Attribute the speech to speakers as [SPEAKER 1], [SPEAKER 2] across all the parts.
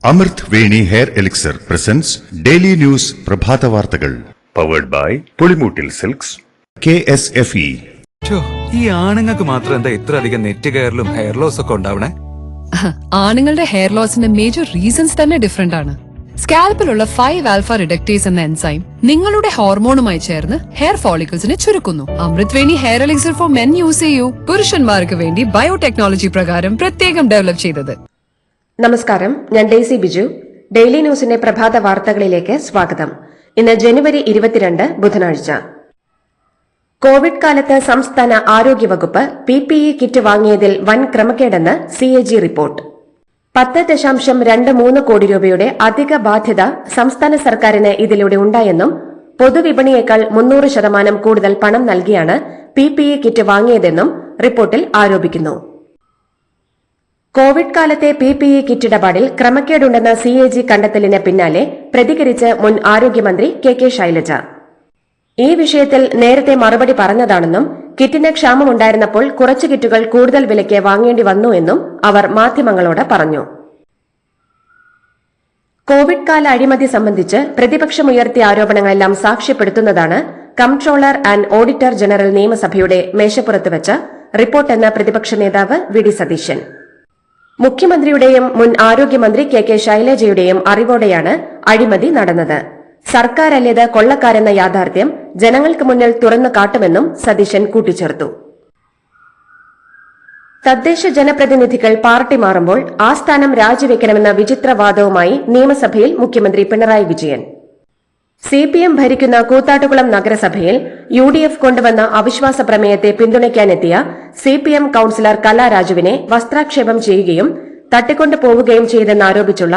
[SPEAKER 1] അമൃത് Veni hair elixir presents daily news പ്രഭാത വാർത്തകൾ powered by Pulimoottil silks KSFE.
[SPEAKER 2] ഈ ആണുങ്ങൾക്ക് മാത്രം എന്താ ഇത്ര അധികം നെറ്റ് കെയറിലും ഹെയർ ലോസ് ഒക്കെ ഉണ്ടാവണേ?
[SPEAKER 3] ആണുങ്ങളുടെ ഹെയർ ലോസിന്റെ മേജർ റീസൺസ് തന്നെ ഡിഫറെന്റ് ആണ്. സ്കാൽപ്പിലുള്ള 5 ആൽഫ റിഡക്ടേസ് എന്ന എൻസൈം നിങ്ങളുടെ ഹോർമോണുമായി ചേർന്ന് ഹെയർ ഫോളിക്കിൾസിനെ ചുരുക്കുന്നു. Amrut Veni hair elixir for men use ചെയ്യൂ. പുരുഷന്മാർക്ക് വേണ്ടി ബയോടെക്നോളജി പ്രകാരം പ്രത്യേകം ഡെവലപ്പ് ചെയ്തത്.
[SPEAKER 4] നമസ്കാരം, ഞാൻ ഡെയ്സി ബിജു. ഡെയിലി ന്യൂസിന്റെ പ്രഭാത വാർത്തകളിലേക്ക് സ്വാഗതം. ഇന്ന് ജനുവരി 22 ബുധനാഴ്ച. കോവിഡ് കാലത്ത് സംസ്ഥാന ആരോഗ്യവകുപ്പ് PPE കിറ്റ് വാങ്ങിയതിൽ വൻ ക്രമക്കേടെന്ന് CAG റിപ്പോർട്ട്. 10.23 കോടി രൂപയുടെ അധിക ബാധ്യത സംസ്ഥാന സർക്കാരിന് ഇതിലൂടെ ഉണ്ടായെന്നും പൊതുവിപണിയേക്കാൾ 300% കൂടുതൽ പണം നൽകിയാണ് PPE കിറ്റ് വാങ്ങിയതെന്നും റിപ്പോർട്ടിൽ ആരോപിക്കുന്നു. കോവിഡ് കാലത്തെ PPE കിറ്റ് ഇടപാടിൽ ക്രമക്കേടുണ്ടെന്ന CAG കണ്ടെത്തലിന് പിന്നാലെ പ്രതികരിച്ച് മുൻ ആരോഗ്യമന്ത്രി KK ശൈലജ. ഈ വിഷയത്തിൽ നേരത്തെ മറുപടി പറഞ്ഞതാണെന്നും കിറ്റിന് ക്ഷാമമുണ്ടായിരുന്നപ്പോൾ കുറച്ചു കിറ്റുകൾ കൂടുതൽ വിലയ്ക്ക് വാങ്ങേണ്ടി വന്നു എന്നും അവർ മാധ്യമങ്ങളോട് പറഞ്ഞു. കോവിഡ് കാല അഴിമതി സംബന്ധിച്ച് പ്രതിപക്ഷമുയർത്തിയ ആരോപണങ്ങളെല്ലാം സാക്ഷ്യപ്പെടുത്തുന്നതാണ് കംട്രോളർ ആൻഡ് ഓഡിറ്റർ ജനറൽ നിയമസഭയുടെ മേശപ്പുറത്ത് വെച്ച റിപ്പോർട്ടെന്ന് പ്രതിപക്ഷ നേതാവ് VD സതീശൻ. മുഖ്യമന്ത്രിയുടെയും മുൻ ആരോഗ്യമന്ത്രി KK ശൈലജയുടെയും അറിവോടെയാണ് അഴിമതി നടന്നത്. സർക്കാരല്ലേത് കൊള്ളക്കാരെന്ന യാഥാർത്ഥ്യം ജനങ്ങൾക്ക് മുന്നിൽ തുറന്നു കാട്ടുമെന്നും സതീശൻ കൂട്ടിച്ചേർത്തു. തദ്ദേശ ജനപ്രതിനിധികൾ പാർട്ടി മാറുമ്പോൾ ആ സ്ഥാനം രാജിവെക്കണമെന്ന വിചിത്രവാദവുമായി നിയമസഭയിൽ മുഖ്യമന്ത്രി പിണറായി വിജയൻ. CPM ഭരിക്കുന്ന കൂത്താട്ടുകുളം നഗരസഭയിൽ UDF കൊണ്ടുവന്ന അവിശ്വാസ പ്രമേയത്തെ പിന്തുണയ്ക്കാനെത്തിയ CPM കൌൺസിലർ കലാരാജുവിനെ വസ്ത്രാക്ഷേപം ചെയ്യുകയും തട്ടിക്കൊണ്ടുപോവുകയും ചെയ്തെന്നാരോപിച്ചുള്ള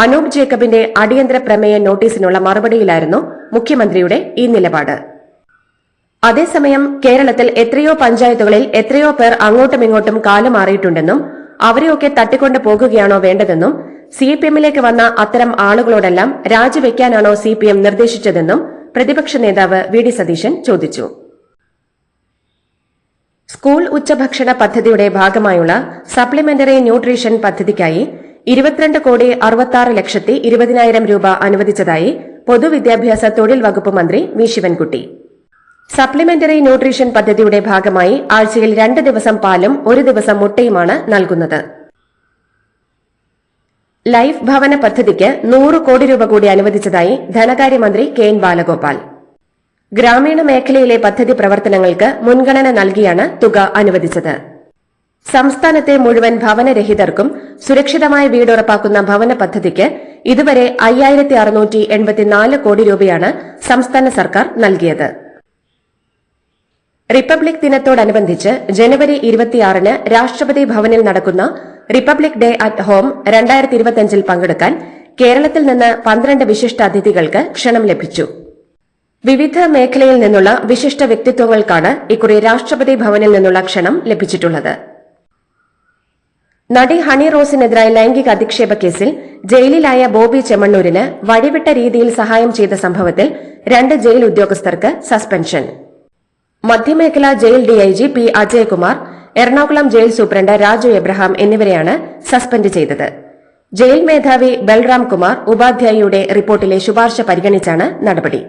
[SPEAKER 4] അനൂപ് ജേക്കബിന്റെ അടിയന്തര പ്രമേയ നോട്ടീസിനുള്ള മറുപടിയിലായിരുന്നു മുഖ്യമന്ത്രിയുടെ ഈ നിലപാട്. അതേസമയം കേരളത്തിൽ എത്രയോ പഞ്ചായത്തുകളിൽ എത്രയോ പേർ അങ്ങോട്ടും ഇങ്ങോട്ടും കാലുമാറിയിട്ടുണ്ടെന്നും അവരെയൊക്കെ തട്ടിക്കൊണ്ടു പോകുകയാണോ വേണ്ടതെന്നും CPMലേക്ക് വന്ന അത്തരം ആളുകളോടെല്ലാം രാജിവെക്കാനാണോ CPM നിർദ്ദേശിച്ചതെന്നും പ്രതിപക്ഷ നേതാവ് VD സതീശൻ ചോദിച്ചു. സ്കൂൾ ഉച്ചഭക്ഷണ പദ്ധതിയുടെ ഭാഗമായുള്ള സപ്ലിമെന്ററി ന്യൂട്രീഷൻ പദ്ധതിക്കായി 22,66,20,000 രൂപ അനുവദിച്ചതായി പൊതുവിദ്യാഭ്യാസ തൊഴിൽ വകുപ്പ് മന്ത്രി V ശിവൻകുട്ടി. സപ്ലിമെന്ററി ന്യൂട്രീഷൻ പദ്ധതിയുടെ ഭാഗമായി ആഴ്ചയിൽ 2 ദിവസം പാലും 1 ദിവസം മുട്ടയുമാണ് നൽകുന്നത്. ലൈഫ് ഭവന പദ്ധതിക്ക് 100 കോടി രൂപ കൂടി അനുവദിച്ചതായി ധനകാര്യമന്ത്രി KN ബാലഗോപാൽ. ഗ്രാമീണ മേഖലയിലെ പദ്ധതി പ്രവർത്തനങ്ങൾക്ക് മുൻഗണന നൽകിയാണ് തുക അനുവദിച്ചത്. സംസ്ഥാനത്തെ മുഴുവൻ ഭവനരഹിതർക്കും സുരക്ഷിതമായ വീട് ഉറപ്പാക്കുന്ന ഭവന പദ്ധതിക്ക് ഇതുവരെ 5,684 കോടി രൂപയാണ് സംസ്ഥാന സർക്കാർ നൽകിയത്. റിപ്പബ്ലിക് ദിനത്തോടനുബന്ധിച്ച് ജനുവരി 26 രാഷ്ട്രപതി ഭവനിൽ നടക്കുന്ന റിപ്പബ്ലിക് ഡേ അറ്റ് ഹോം 2025 പങ്കെടുക്കാൻ കേരളത്തിൽ നിന്ന് 12 വിശിഷ്ടാതിഥികൾക്ക് ക്ഷണം ലഭിച്ചു. വിവിധ മേഖലയിൽ നിന്നുള്ള വിശിഷ്ട വ്യക്തിത്വങ്ങൾക്കാണ് ഇക്കുറി രാഷ്ട്രപതി ഭവനിൽ നിന്നുള്ള ക്ഷണം ലഭിച്ചിട്ടുള്ളത്. നടി ഹണി റോസിനെതിരായ ലൈംഗിക അധിക്ഷേപ കേസിൽ ജയിലിലായ ബോബി ചെമ്മണ്ണൂരിന് വഴിവിട്ട രീതിയിൽ സഹായം ചെയ്ത സംഭവത്തിൽ 2 ജയിൽ ഉദ്യോഗസ്ഥർക്ക് സസ്പെൻഷൻ. മധ്യമേഖലാ jail DIG P Ajayakumar, Ernakulam jail superintendent Raju Abraham എന്നിവരെയാണ് സസ്പെൻഡ് ചെയ്തത്. ജയിൽ മേധാവി ബൽറാം കുമാർ ഉപാധ്യായയുടെ റിപ്പോർട്ടിലെ ശുപാർശ പരിഗണിച്ചാണ് നടപടി.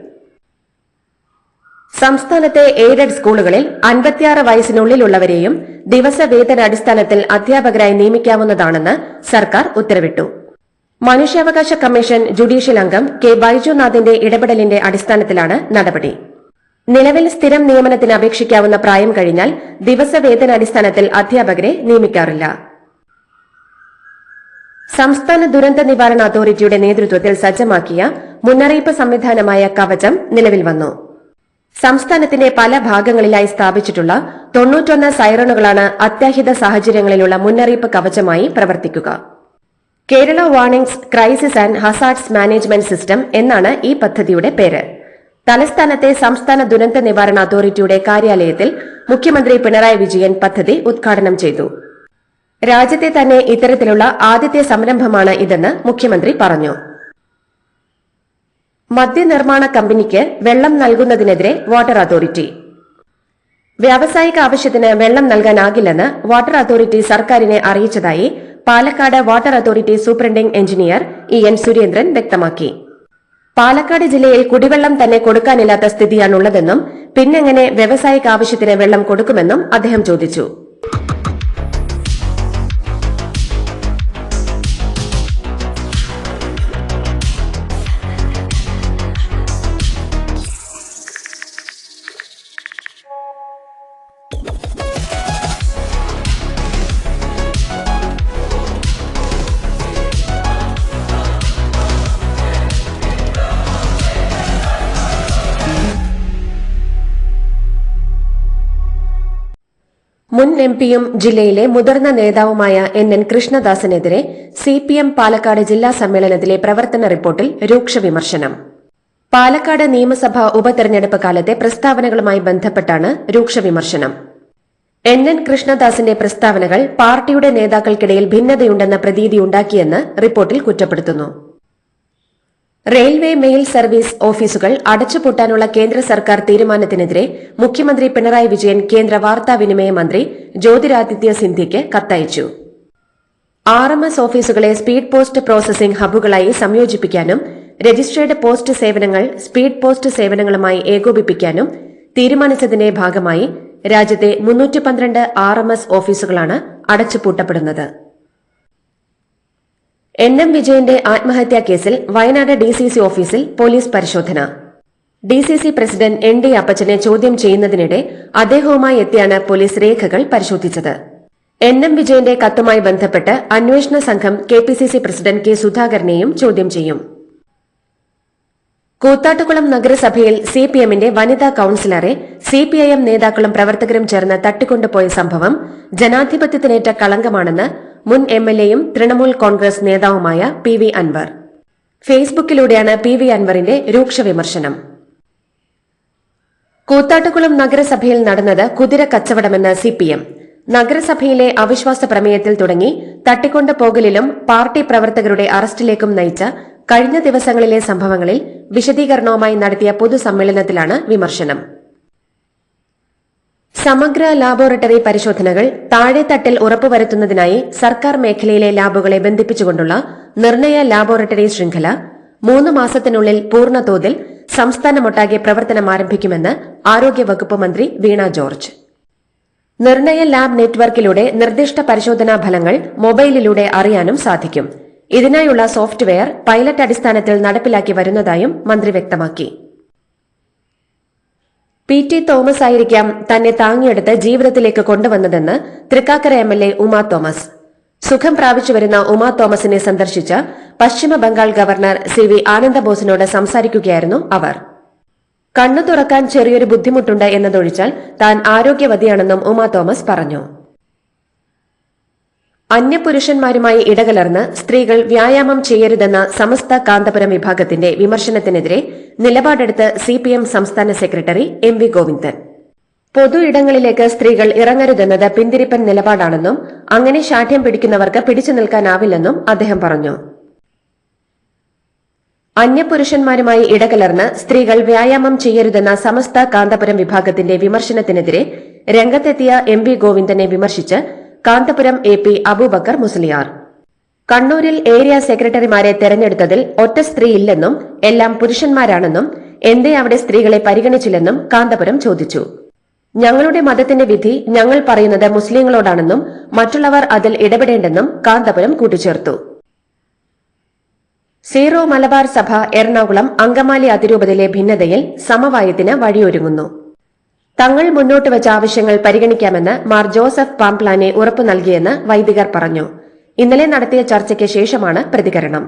[SPEAKER 4] സംസ്ഥാനത്തെ എയ്ഡഡ് സ്കൂളുകളിൽ 56 വയസ്സിനുള്ളിലുള്ളവരെയും ദിവസവേതനാടിസ്ഥാനത്തിൽ അധ്യാപകരായി നിയമിക്കാവുന്നതാണെന്ന് സർക്കാർ ഉത്തരവിട്ടു. മനുഷ്യാവകാശ കമ്മീഷൻ ജുഡീഷ്യൽ അംഗം K ബൈജുനാഥിന്റെ ഇടപെടലിന്റെ അടിസ്ഥാനത്തിലാണ് നടപടി. നിലവിൽ സ്ഥിരം നിയമനത്തിന് അപേക്ഷിക്കാവുന്ന പ്രായം കഴിഞ്ഞാൽ ദിവസവേതനാടിസ്ഥാനത്തിൽ അധ്യാപകരെ നിയമിക്കാറില്ല. സംസ്ഥാന ദുരന്ത നിവാരണ അതോറിറ്റിയുടെ നേതൃത്വത്തിൽ സജ്ജമാക്കിയ മുന്നറിയിപ്പ് സംവിധാനമായ കവചം നിലവിൽ വന്നു. സംസ്ഥാനത്തിന്റെ പല ഭാഗങ്ങളിലായി സ്ഥാപിച്ചിട്ടുള്ള 91 സൈറണുകളാണ് അത്യാഹിത സാഹചര്യങ്ങളിലുള്ള മുന്നറിയിപ്പ് കവചമായി പ്രവർത്തിക്കുക. Kerala warnings crisis and hazards management system എന്നാണ് ഈ പദ്ധതിയുടെ പേര്. തലസ്ഥാനത്തെ സംസ്ഥാന ദുരന്ത നിവാരണ അതോറിറ്റിയുടെ കാര്യാലയത്തിൽ മുഖ്യമന്ത്രി പിണറായി വിജയൻ പദ്ധതി ഉദ്ഘാടനം ചെയ്തു. രാജ്യത്തെ തന്നെ ഇത്തരത്തിലുള്ള ആദ്യത്തെ സംരംഭമാണ് ഇതെന്ന് മുഖ്യമന്ത്രി പറഞ്ഞു. മദ്യനിർമ്മാണ കമ്പനിക്ക് വെള്ളം നൽകുന്നതിനെതിരെ വാട്ടർ അതോറിറ്റി. വ്യാവസായിക ആവശ്യത്തിന് വെള്ളം നൽകാനാകില്ലെന്ന് വാട്ടർ അതോറിറ്റി സർക്കാരിനെ അറിയിച്ചതായി Palakkad water authority superintending engineer EN Surendran വ്യക്തമാക്കി. പാലക്കാട് ജില്ലയിൽ കുടിവെള്ളം തന്നെ കൊടുക്കാനില്ലാത്ത സ്ഥിതിയാണുള്ളതെന്നും പിന്നെങ്ങനെ വ്യാവസായിക ആവശ്യത്തിന് വെള്ളം കൊടുക്കുമെന്നും അദ്ദേഹം ചോദിച്ചു. മുൻ എംപിയും ജില്ലയിലെ മുതിർന്ന നേതാവുമായ NN കൃഷ്ണദാസിനെതിരെ CPM പാലക്കാട് ജില്ലാ സമ്മേളനത്തിലെ പ്രവർത്തന റിപ്പോർട്ടിൽ രൂക്ഷ വിമർശനം. പാലക്കാട് നിയമസഭാ ഉപതെരഞ്ഞെടുപ്പ് കാലത്തെ പ്രസ്താവനകളുമായി ബന്ധപ്പെട്ടാണ് രൂക്ഷ വിമർശനം. NN കൃഷ്ണദാസിന്റെ പ്രസ്താവനകൾ പാർട്ടിയുടെ നേതാക്കൾക്കിടയിൽ ഭിന്നതയുണ്ടെന്ന പ്രതീതിയുണ്ടാക്കിയെന്ന് റിപ്പോർട്ടിൽ കുറ്റപ്പെടുത്തുന്നു. റെയിൽവേ മെയിൽ സർവീസ് ഓഫീസുകൾ അടച്ചുപൂട്ടാനുള്ള കേന്ദ്ര സർക്കാർ തീരുമാനത്തിനെതിരെ മുഖ്യമന്ത്രി പിണറായി വിജയൻ കേന്ദ്ര വാർത്താവിനിമയ മന്ത്രി ജ്യോതിരാദിത്യ സിന്ധ്യയ്ക്ക് കത്തയച്ചു. RMS ഓഫീസുകളെ സ്പീഡ് പോസ്റ്റ് പ്രോസസിംഗ് ഹബ്ബുകളായി സംയോജിപ്പിക്കാനും രജിസ്ട്രേഡ് പോസ്റ്റ് സേവനങ്ങൾ സ്പീഡ് പോസ്റ്റ് സേവനങ്ങളുമായി ഏകോപിപ്പിക്കാനും തീരുമാനിച്ചതിന്റെ ഭാഗമായി രാജ്യത്തെ 312 RMS ഓഫീസുകളാണ് അടച്ചുപൂട്ടപ്പെടുന്നത്. NM വിജയന്റെ ആത്മഹത്യാ കേസിൽ വയനാട് DCC ഓഫീസിൽ പോലീസ് പരിശോധന. DCC പ്രസിഡന്റ് ND അപ്പച്ചനെ ചോദ്യം ചെയ്യുന്നതിനിടെ അദ്ദേഹവുമായി എത്തിയാണ് പോലീസ് രേഖകൾ പരിശോധിച്ചത്. NM വിജയന്റെ കത്തുമായി ബന്ധപ്പെട്ട് അന്വേഷണ സംഘം KPCC പ്രസിഡന്റ് K സുധാകരനെയും ചോദ്യം ചെയ്യും. കൂത്താട്ടുകുളം നഗരസഭയിൽ CPMന്റെ വനിതാ കൌൺസിലറെ CPIM നേതാക്കളും പ്രവർത്തകരും ചേർന്ന് തട്ടിക്കൊണ്ടുപോയ സംഭവം ജനാധിപത്യത്തിനേറ്റ കളങ്കമാണെന്ന് മുൻ MLAയും തൃണമൂൽ കോൺഗ്രസ് നേതാവുമായ PV അൻവർ. ഫേസ്ബുക്കിലൂടെയാണ് PV അൻവറിന്റെ രൂക്ഷ വിമർശനം. കൂത്താട്ടുകുളം നഗരസഭയിൽ നടന്നത് കുതിര കച്ചവടമെന്ന് CPM. നഗരസഭയിലെ അവിശ്വാസ പ്രമേയത്തിൽ തുടങ്ങി തട്ടിക്കൊണ്ടുപോകലിലും പാർട്ടി പ്രവർത്തകരുടെ അറസ്റ്റിലേക്കും നയിച്ച കഴിഞ്ഞ ദിവസങ്ങളിലെ സംഭവങ്ങളിൽ വിശദീകരണവുമായി നടത്തിയ പൊതുസമ്മേളനത്തിലാണ് വിമർശനം. സമഗ്ര ലാബോറട്ടറി പരിശോധനകൾ താഴെത്തട്ടിൽ ഉറപ്പുവരുത്തുന്നതിനായി സർക്കാർ മേഖലയിലെ ലാബുകളെ ബന്ധിപ്പിച്ചുകൊണ്ടുള്ള നിർണയ ലാബോറട്ടറി ശൃംഖല 3 മാസത്തിനുള്ളിൽ പൂർണ്ണതോതിൽ സംസ്ഥാനമൊട്ടാകെ പ്രവർത്തനം ആരംഭിക്കുമെന്ന് ആരോഗ്യവകുപ്പ് മന്ത്രി വീണ ജോർജ്. നിർണയ ലാബ് നെറ്റ്വർക്കിലൂടെ നിർദ്ദിഷ്ട പരിശോധനാ ഫലങ്ങൾ മൊബൈലിലൂടെ അറിയാനും സാധിക്കും. ഇതിനായുള്ള സോഫ്റ്റ്വെയർ പൈലറ്റ് അടിസ്ഥാനത്തിൽ നടപ്പിലാക്കി വരുന്നതായും മന്ത്രി വ്യക്തമാക്കി. PT തോമസ് ആയിരിക്കാം തന്നെ താങ്ങിയെടുത്ത് ജീവിതത്തിലേക്ക് കൊണ്ടുവന്നതെന്ന് തൃക്കാക്കര MLA ഉമാ തോമസ്. സുഖം പ്രാപിച്ചുവരുന്ന ഉമാ തോമസിനെ സന്ദർശിച്ച പശ്ചിമ ബംഗാൾ ഗവർണർ CV ആനന്ദബോസിനോട് സംസാരിക്കുകയായിരുന്നു അവർ. കണ്ണു തുറക്കാൻ ചെറിയൊരു ബുദ്ധിമുട്ടുണ്ട് എന്നതൊഴിച്ചാൽ താൻ ആരോഗ്യവതിയാണെന്നും ഉമാ തോമസ് പറഞ്ഞു. അന്യപുരുഷന്മാരുമായി ഇടകലർന്ന് സ്ത്രീകൾ വ്യായാമം ചെയ്യരുതെന്ന സമസ്ത കാന്തപുരം വിഭാഗത്തിന്റെ വിമർശനത്തിനെതിരെ നിലപാടെടുത്ത് CPM സംസ്ഥാന സെക്രട്ടറി MV ഗോവിന്ദൻ. പൊതു ഇടങ്ങളിലേക്ക് സ്ത്രീകൾ ഇറങ്ങരുതെന്നത് പിന്തിരിപ്പൻ നിലപാടാണെന്നും അങ്ങനെ ശാഠ്യം പിടിക്കുന്നവർക്ക് പിടിച്ചു നിൽക്കാനാവില്ലെന്നും അദ്ദേഹം പറഞ്ഞു. അന്യപുരുഷന്മാരുമായി ഇടകലർന്ന് സ്ത്രീകൾ വ്യായാമം ചെയ്യരുതെന്ന സമസ്ത കാന്തപുരം വിഭാഗത്തിന്റെ വിമർശനത്തിനെതിരെ രംഗത്തെത്തിയ MV ഗോവിന്ദനെ വിമർശിച്ച് കാന്തപുരം AP അബൂബക്കർ മുസ്ലിയാർ. കണ്ണൂരിൽ ഏരിയ സെക്രട്ടറിമാരെ തെരഞ്ഞെടുത്തതിൽ ഒറ്റ സ്ത്രീയില്ലെന്നും എല്ലാം പുരുഷന്മാരാണെന്നും എന്തേ അവിടെ സ്ത്രീകളെ പരിഗണിച്ചില്ലെന്നും കാന്തപുരം ചോദിച്ചു. ഞങ്ങളുടെ മതത്തിന്റെ വിധി ഞങ്ങൾ പറയുന്നത് മുസ്ലിങ്ങളോടാണെന്നും മറ്റുള്ളവർ അതിൽ ഇടപെടേണ്ടെന്നും കാന്തപുരം കൂട്ടിച്ചേർത്തു. സീറോ മലബാർ സഭ എറണാകുളം അങ്കമാലി അതിരൂപതയിലെ ഭിന്നതയിൽ സമവായത്തിന് വഴിയൊരുങ്ങുന്നു. തങ്ങൾ മുന്നോട്ട് വച്ച ആവശ്യങ്ങൾ പരിഗണിക്കാമെന്ന് മാർ ജോസഫ് പാംപ്ലാനെ ഉറപ്പു നൽകിയെന്ന് വൈദികർ പറഞ്ഞു. ഇന്നലെ നടത്തിയ ചർച്ചയ്ക്ക് ശേഷമാണ് പ്രതികരണം.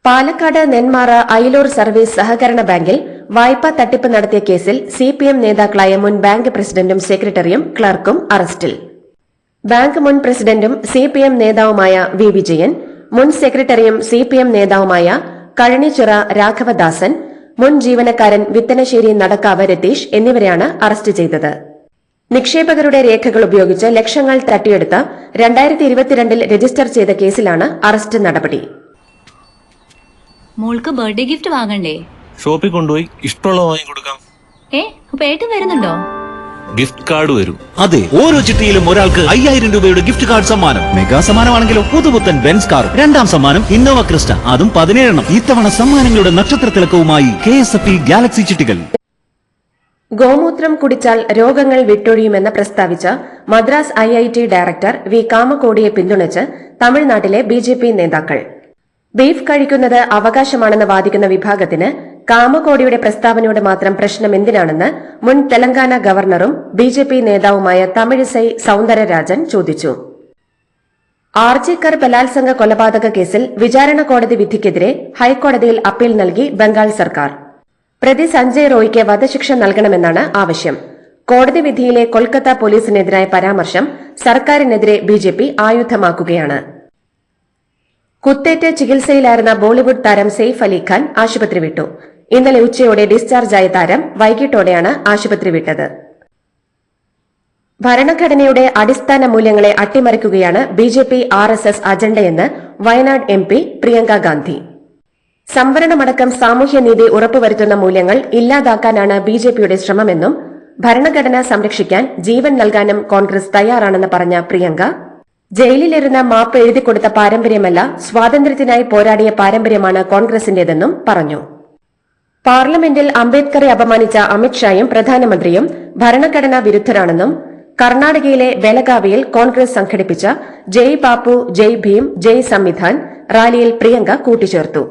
[SPEAKER 4] പാലക്കാട് നെന്മാറ അയിലൂർ സർവീസ് സഹകരണ ബാങ്കിൽ വായ്പാ തട്ടിപ്പ് നടത്തിയ കേസിൽ CPM നേതാക്കളായ മുൻ ബാങ്ക് പ്രസിഡന്റും സെക്രട്ടറിയും ക്ലർക്കും അറസ്റ്റിൽ. ബാങ്ക് മുൻ പ്രസിഡന്റും CPM നേതാവുമായ V വിജയൻ, മുൻ സെക്രട്ടറിയും CPM നേതാവുമായ കഴണിച്ചിറ രാഘവദാസൻ, മുൻ ജീവനക്കാരൻ വിത്തനശ്ശേരി നടക്കാവ് രതീഷ് എന്നിവരെയാണ് അറസ്റ്റ് ചെയ്തത്. നിക്ഷേപകരുടെ രേഖകൾ ഉപയോഗിച്ച് ലക്ഷങ്ങൾ തട്ടിയെടുത്ത 2022 രജിസ്റ്റർ ചെയ്ത കേസിലാണ് അറസ്റ്റ് നടപടി.
[SPEAKER 5] മോൾക്ക് ബർത്ത്ഡേ ഗിഫ്റ്റ് വാങ്ങണ്ടേ?
[SPEAKER 6] ഷോപ്പിൽ കൊണ്ടുപോയി ഇഷ്ടമുള്ള വാങ്ങി കൊടുക്കാം.
[SPEAKER 5] അപ്പൊ ഏട്ടൻ വരുന്നുണ്ടോ? ഗിഫ്റ്റ് കാർഡ് വരും.
[SPEAKER 6] അതെ, ഓരോ ചിട്ടിയിലും ഒരാൾക്ക് 5000 രൂപയുടെ ഗിഫ്റ്റ് കാർഡ് സമ്മാനം. മെഗാ സമ്മാനമാണെങ്കിലോ പുതുപുത്തൻ ബെൻസ് കാർ. രണ്ടാം സമ്മാനം ഇന്നോവ ക്രിസ്റ്റ, അതും 17 ഇത്തവണ സമ്മാനങ്ങളുടെ നക്ഷത്ര തിളക്കവുമായി KSFE ഗാലക്സി ചിട്ടികൾ.
[SPEAKER 4] ഗോമൂത്രം കുടിച്ചാൽ രോഗങ്ങൾ വിട്ടൊഴിയുമെന്ന് പ്രസ്താവിച്ച മദ്രാസ് IIT ഡയറക്ടർ വി കാമകോടിയെ പിന്തുണച്ച് തമിഴ്നാട്ടിലെ BJP നേതാക്കൾ. ബീഫ് കഴിക്കുന്നത് അവകാശമാണെന്ന് വാദിക്കുന്ന വിഭാഗത്തിന് കാമകോടിയുടെ പ്രസ്താവനയോട് മാത്രം പ്രശ്നം എന്തിനാണെന്ന് മുൻ തെലങ്കാന ഗവർണറും BJP നേതാവുമായ തമിഴിസൈ സൌന്ദരരാജൻ ചോദിച്ചു. ആർജിക്കർ ബലാത്സംഗ കൊലപാതക കേസിൽ വിചാരണ കോടതി വിധിക്കെതിരെ ഹൈക്കോടതിയിൽ അപ്പീൽ നൽകി ബംഗാൾ സർക്കാർ. പ്രതി സഞ്ജയ് റോയ്ക്ക് വധശിക്ഷ നൽകണമെന്നാണ് ആവശ്യം. കോടതി വിധിയിലെ കൊൽക്കത്ത പോലീസിനെതിരായ പരാമർശം സർക്കാരിനെതിരെ BJP ആയുധമാക്കുകയാണ്. കുത്തേറ്റ് ചികിത്സയിലായിരുന്ന ബോളിവുഡ് താരം സെയ്ഫ് അലി ഖാൻ ആശുപത്രി വിട്ടു. ഇന്നലെ ഉച്ചയോടെ ഡിസ്ചാർജായ താരം വൈകിട്ടോടെയാണ് ആശുപത്രി വിട്ടത്. ഭരണഘടനയുടെ അടിസ്ഥാന മൂല്യങ്ങളെ അട്ടിമറിക്കുകയാണ് BJP RSS അജണ്ടയെന്ന് Wayanad MP Priyanka Gandhi. സംവരണമടക്കം സാമൂഹ്യനീതി ഉറപ്പുവരുത്തുന്ന മൂല്യങ്ങൾ ഇല്ലാതാക്കാനാണ് BJPയുടെ ശ്രമമെന്നും ഭരണഘടന സംരക്ഷിക്കാൻ ജീവൻ നൽകാനും കോൺഗ്രസ് തയ്യാറാണെന്ന് പറഞ്ഞ പ്രിയങ്ക, ജയിലിലിരുന്ന മാപ്പ് എഴുതിക്കൊടുത്ത പാരമ്പര്യമല്ല, സ്വാതന്ത്ര്യത്തിനായി പോരാടിയ പാരമ്പര്യമാണ് കോൺഗ്രസിന്റേതെന്നും പറഞ്ഞു. പാർലമെന്റിൽ അംബേദ്കറെ അപമാനിച്ച അമിത്ഷായും പ്രധാനമന്ത്രിയും ഭരണഘടനാ വിരുദ്ധരാണെന്നും കർണാടകയിലെ ബെലഗാവിയിൽ കോൺഗ്രസ് സംഘടിപ്പിച്ച ജയ് ബാപ്പു, ജയ് ഭീം, ജയ് സംവിധാൻ റാലിയിൽ പ്രിയങ്ക കൂട്ടിച്ചേർത്തു.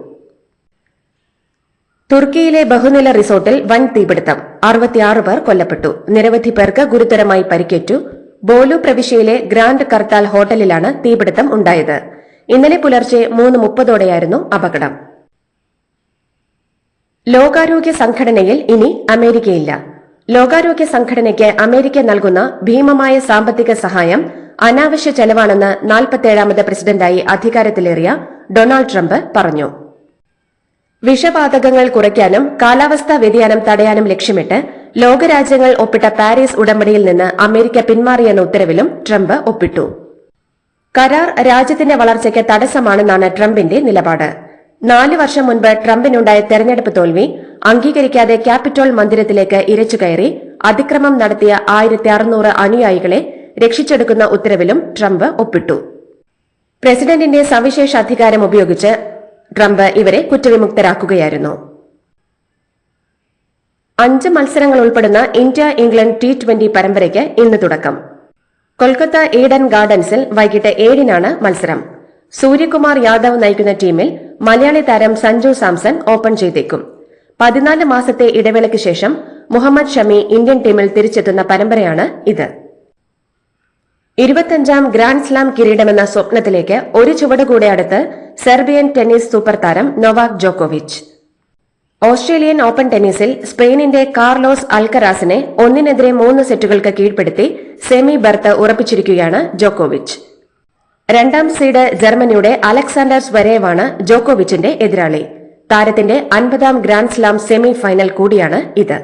[SPEAKER 4] തുർക്കിയിലെ ബഹുനില റിസോർട്ടിൽ വൻ തീപിടുത്തം, 66 പേർ കൊല്ലപ്പെട്ടു, നിരവധി പേർക്ക് ഗുരുതരമായി പരിക്കേറ്റു. ബോലു പ്രവിശ്യയിലെ ഗ്രാൻഡ് കർത്താൽ ഹോട്ടലിലാണ് തീപിടുത്തം ഉണ്ടായത്. ഇന്നലെ പുലർച്ചെ 3:30ഓടെയായിരുന്നു അപകടം. ലോകാരോഗ്യ സംഘടനയിൽ ഇനി അമേരിക്കയില്ല. ലോകാരോഗ്യ സംഘടനയ്ക്ക് അമേരിക്ക നൽകുന്ന ഭീമമായ സാമ്പത്തിക സഹായം അനാവശ്യ ചെലവാണെന്ന് 47ാമത് പ്രസിഡന്റായി അധികാരത്തിലേറിയ ഡൊണാൾഡ് ട്രംപ് പറഞ്ഞു. വിഷവാതകങ്ങൾ കുറയ്ക്കാനും കാലാവസ്ഥാ വ്യതിയാനം തടയാനും ലക്ഷ്യമിട്ട് ലോകരാജ്യങ്ങൾ ഒപ്പിട്ട പാരീസ് ഉടമ്പടിയിൽ നിന്ന് അമേരിക്ക പിന്മാറിയെന്ന ഉത്തരവിലും ട്രംപ് ഒപ്പിട്ടു. കരാർ രാജ്യത്തിന്റെ വളർച്ചയ്ക്ക് തടസ്സമാണെന്നാണ് ട്രംപിന്റെ നിലപാട്. 4 വർഷം മുൻപ് ട്രംപിനുണ്ടായ തെരഞ്ഞെടുപ്പ് തോൽവി അംഗീകരിക്കാതെ ക്യാപിറ്റോൾ മന്ദിരത്തിലേക്ക് ഇരച്ചുകയറി അതിക്രമം നടത്തിയ 1600 അനുയായികളെ രക്ഷിച്ചെടുക്കുന്ന ഉത്തരവിലും ട്രംപ് ഒപ്പിട്ടു. പ്രസിഡന്റിന്റെ സവിശേഷ അധികാരം ഉപയോഗിച്ച് ട്രംപ് ഇവരെ കുറ്റവിമുക്തരാക്കുകയായിരുന്നു. 5 മത്സരങ്ങൾ ഉൾപ്പെടുന്ന ഇന്ത്യ ഇംഗ്ലണ്ട് T20 പരമ്പരയ്ക്ക് ഇന്ന് തുടക്കം. കൊൽക്കത്ത ഈഡൻ ഗാർഡൻസിൽ വൈകിട്ട് 7-നാണ് മത്സരം. സൂര്യകുമാർ യാദവ് നയിക്കുന്ന ടീമിൽ മലയാളി താരം സഞ്ജു സാംസൺ ഓപ്പൺ ചെയ്തേക്കും. 14 മാസത്തെ ഇടവേളയ്ക്ക് ശേഷം മുഹമ്മദ് ഷമി ഇന്ത്യൻ ടീമിൽ തിരിച്ചെത്തുന്ന പരമ്പരയാണ് ഇത്. 25ാം ഗ്രാൻഡ് സ്ലാം കിരീടമെന്ന സ്വപ്നത്തിലേക്ക് ഒരു ചുവട് കൂടെ അടുത്ത് സെർബിയൻ ടെന്നീസ് സൂപ്പർ താരം നൊവാക് ജോക്കോവിച്ച്. ഓസ്ട്രേലിയൻ ഓപ്പൺ ടെന്നീസിൽ സ്പെയിനിന്റെ കാർലോസ് അൽക്കറാസിനെ 1-3 സെറ്റുകൾക്ക് കീഴ്പ്പെടുത്തി സെമി ബർത്ത് ഉറപ്പിച്ചിരിക്കുകയാണ് ജോക്കോവിച്ച്. 2ാം സീഡ് ജർമ്മനിയുടെ അലക്സാണ്ടർ സ്വരേവാണ് ജോക്കോവിച്ചിന്റെ എതിരാളി. താരത്തിന്റെ 50ാം ഗ്രാൻഡ് സ്ലാം സെമി ഫൈനൽ കൂടിയാണ് ഇത്.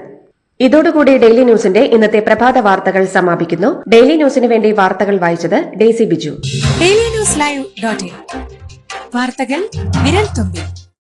[SPEAKER 4] ഇതോടുകൂടി ഡെയിലി ന്യൂസിന്റെ ഇന്നത്തെ പ്രഭാത വാർത്തകൾ സമാപിക്കുന്നു. ഡെയിലി ന്യൂസിന് വേണ്ടി വാർത്തകൾ വായിച്ചത് ഡെയ്സി ബിജു.
[SPEAKER 7] ഡെയിലി ന്യൂസ് ലൈവ്.in വാർത്തകൾ വിരൽ തുമ്പിൽ.